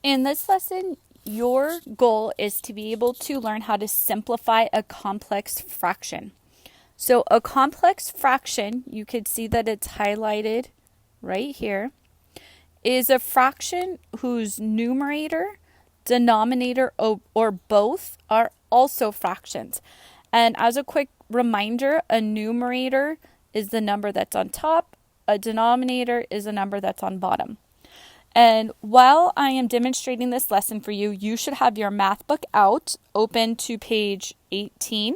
In this lesson, your goal is to be able to learn how to simplify a complex fraction. So a complex fraction, you could see that it's highlighted right here, is a fraction whose numerator, denominator, or both are also fractions. And as a quick reminder, a numerator is the number that's on top, a denominator is a number that's on bottom. And while I am demonstrating this lesson for you, you should have your math book out, open to page 18,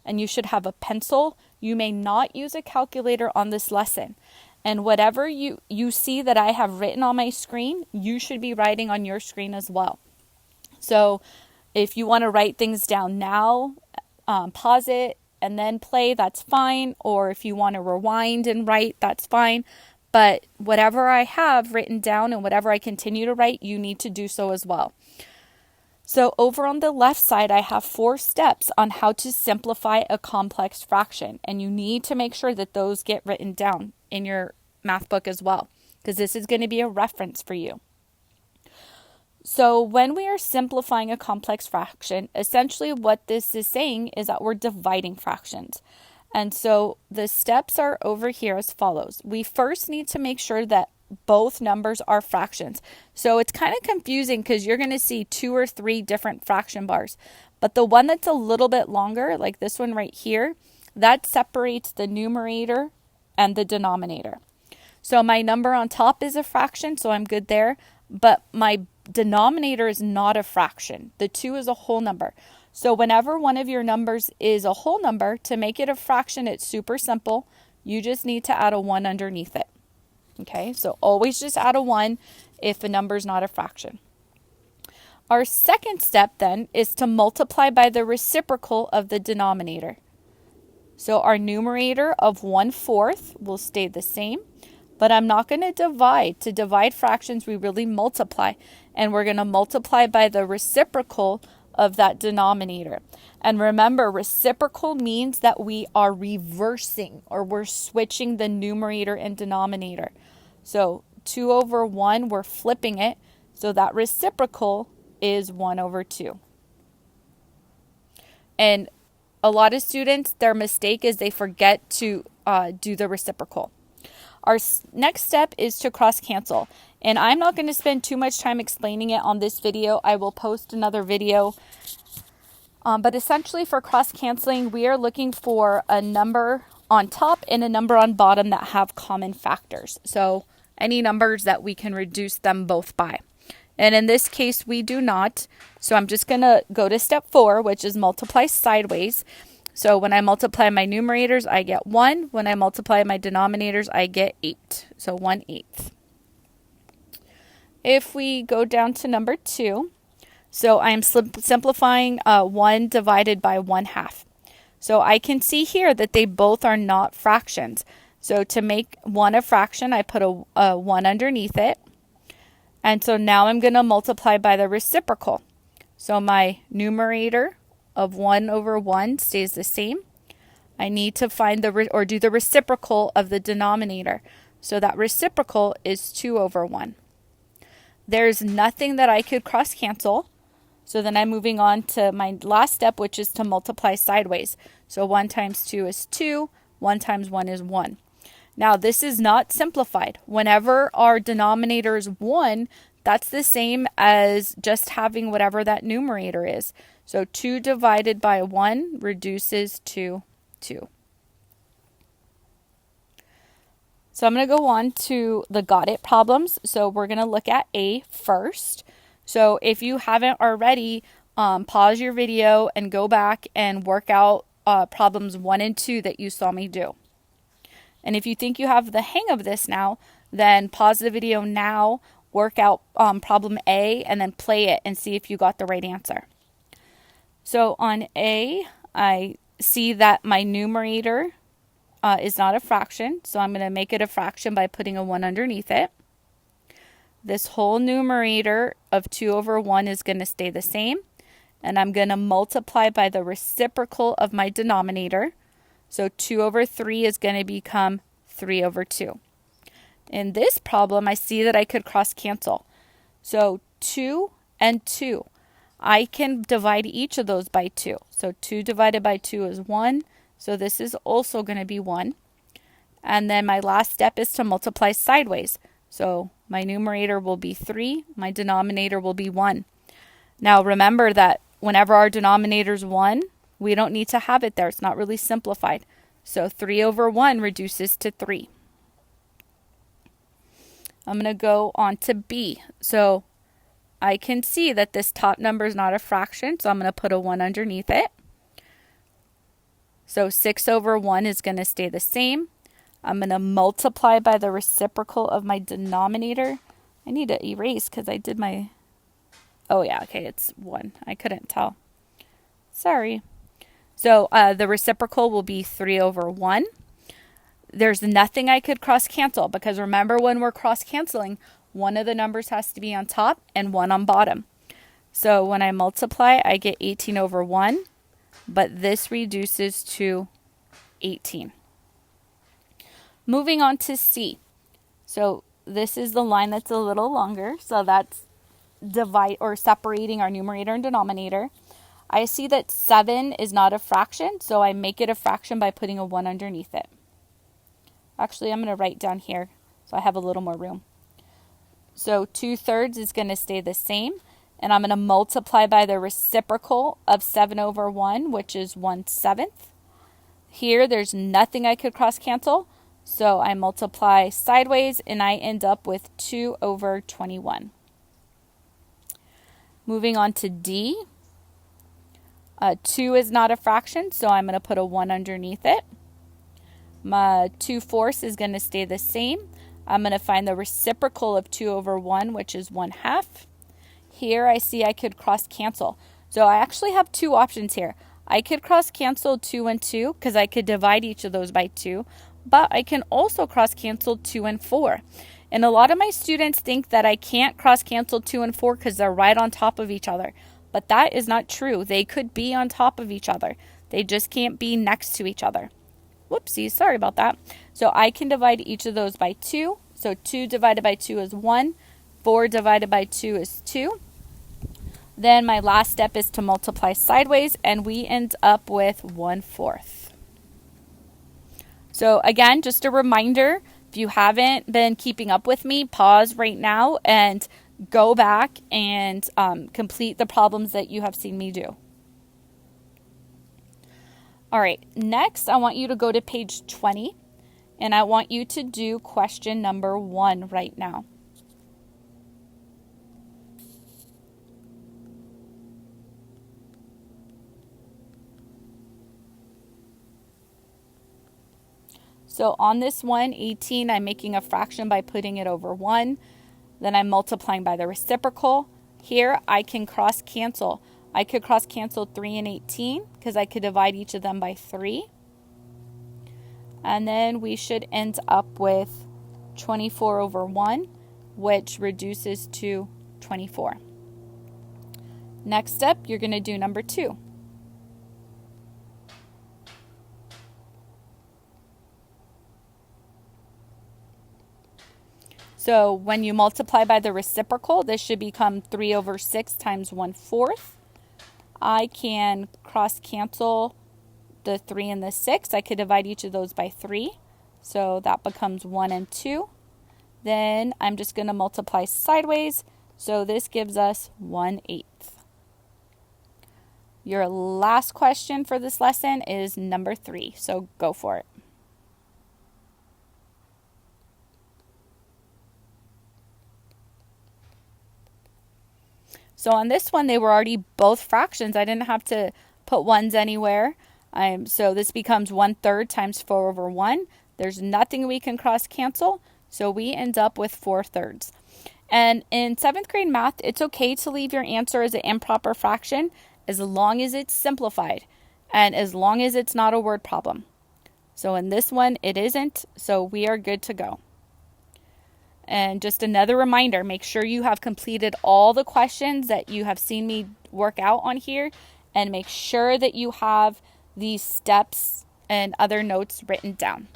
and you should have a pencil. You may not use a calculator on this lesson. And whatever you see that I have written on my screen, you should be writing on your screen as well. So if you want to write things down now, pause it and then play, that's fine. Or if you want to rewind and write, that's fine. But whatever I have written down and whatever I continue to write, you need to do so as well. So over on the left side, I have 4 steps on how to simplify a complex fraction. And you need to make sure that those get written down in your math book as well, because this is going to be a reference for you. So when we are simplifying a complex fraction, essentially what this is saying is that we're dividing fractions. And so the steps are over here as follows. We first need to make sure that both numbers are fractions. So it's kind of confusing because you're going to see 2 or 3 different fraction bars. But the one that's a little bit longer, like this one right here, that separates the numerator and the denominator. So my number on top is a fraction, so I'm good there. But my denominator is not a fraction. The 2 is a whole number. So whenever one of your numbers is a whole number, to make it a fraction, it's super simple. You just need to add a 1 underneath it. Okay, so always just add a 1 if a number is not a fraction. Our second step then is to multiply by the reciprocal of the denominator. So our numerator of 1/4 will stay the same, but I'm not going to divide. To divide fractions, we really multiply, and we're going to multiply by the reciprocal of that denominator. And remember, reciprocal means that we are reversing or we're switching the numerator and denominator. So 2/1, we're flipping it. So that reciprocal is 1/2. And a lot of students, their mistake is they forget to do the reciprocal. Our next step is to cross cancel. And I'm not going to spend too much time explaining it on this video. I will post another video. But essentially for cross canceling, we are looking for a number on top and a number on bottom that have common factors. So any numbers that we can reduce them both by. And in this case, we do not. So I'm just going to go to step 4, which is multiply sideways. So when I multiply my numerators, I get 1. When I multiply my denominators, I get 8. So 1/8. If we go down to number 2, so I'm simplifying 1 divided by 1/2. So I can see here that they both are not fractions. So to make 1 a fraction, I put a 1 underneath it. And so now I'm going to multiply by the reciprocal. So my numerator of 1/1 stays the same. I need to find do the reciprocal of the denominator. So that reciprocal is 2/1. There's nothing that I could cross cancel. So then I'm moving on to my last step, which is to multiply sideways. So 1 times 2 is 2. 1 times 1 is 1. Now this is not simplified. Whenever our denominator is 1, that's the same as just having whatever that numerator is. So 2 divided by 1 reduces to 2. So I'm going to go on to the got it problems. So we're going to look at A first. So if you haven't already, pause your video and go back and work out problems 1 and 2 that you saw me do. And if you think you have the hang of this now, then pause the video now, work out problem A, and then play it and see if you got the right answer. So on A, I see that my numerator is not a fraction. So I'm going to make it a fraction by putting a 1 underneath it. This whole numerator of 2/1 is going to stay the same. And I'm going to multiply by the reciprocal of my denominator. So 2/3 is going to become 3/2. In this problem, I see that I could cross cancel. So 2 and 2. I can divide each of those by 2. So 2 divided by 2 is 1. So this is also going to be 1. And then my last step is to multiply sideways. So my numerator will be 3. My denominator will be 1. Now remember that whenever our denominator is 1, we don't need to have it there. It's not really simplified. So 3 over 1 reduces to 3. I'm going to go on to B. So I can see that this top number is not a fraction, so I'm going to put a 1 underneath it. So 6 over 1 is going to stay the same. I'm going to multiply by the reciprocal of my denominator. I need to erase because I did my... Oh yeah, okay, it's 1. I couldn't tell. Sorry. So the reciprocal will be 3 over 1. There's nothing I could cross cancel because remember when we're cross canceling, one of the numbers has to be on top and one on bottom. So when I multiply, I get 18 over 1, but this reduces to 18. Moving on to C. So this is the line that's a little longer. So that's separating our numerator and denominator. I see that 7 is not a fraction, so I make it a fraction by putting a 1 underneath it. Actually, I'm going to write down here so I have a little more room. So 2/3 is going to stay the same, and I'm going to multiply by the reciprocal of 7 over 1, which is 1/7. Here, there's nothing I could cross cancel, so I multiply sideways, and I end up with 2 over 21. Moving on to D. 2 is not a fraction, so I'm going to put a 1 underneath it. My 2/4 is going to stay the same. I'm going to find the reciprocal of 2 over 1, which is 1/2. Here I see I could cross cancel. So I actually have two options here. I could cross cancel 2 and 2 because I could divide each of those by 2. But I can also cross cancel 2 and 4. And a lot of my students think that I can't cross cancel 2 and 4 because they're right on top of each other. But that is not true. They could be on top of each other. They just can't be next to each other. Whoopsie, sorry about that. So I can divide each of those by 2. So 2 divided by 2 is 1. 4 divided by 2 is 2. Then my last step is to multiply sideways, and we end up with 1/4. So again, just a reminder, if you haven't been keeping up with me, pause right now and go back and complete the problems that you have seen me do. All right, next I want you to go to page 20, and I want you to do question number 1 right now. So on this one, 18, I'm making a fraction by putting it over 1. Then I'm multiplying by the reciprocal. Here I can cross cancel. I could cross cancel 3 and 18 because I could divide each of them by 3. And then we should end up with 24 over 1, which reduces to 24. Next up, you're going to do number 2. So when you multiply by the reciprocal, this should become 3 over 6 times 1/4. I can cross cancel the 3 and the 6. I could divide each of those by 3. So that becomes 1 and 2. Then I'm just going to multiply sideways. So this gives us 1/8. Your last question for this lesson is number 3. So go for it. So on this one, they were already both fractions. I didn't have to put ones anywhere. So this becomes 1/3 times 4 over 1. There's nothing we can cross cancel. So we end up with 4/3. And in 7th grade math, it's okay to leave your answer as an improper fraction as long as it's simplified and as long as it's not a word problem. So in this one, it isn't. So we are good to go. And just another reminder, make sure you have completed all the questions that you have seen me work out on here, and make sure that you have these steps and other notes written down.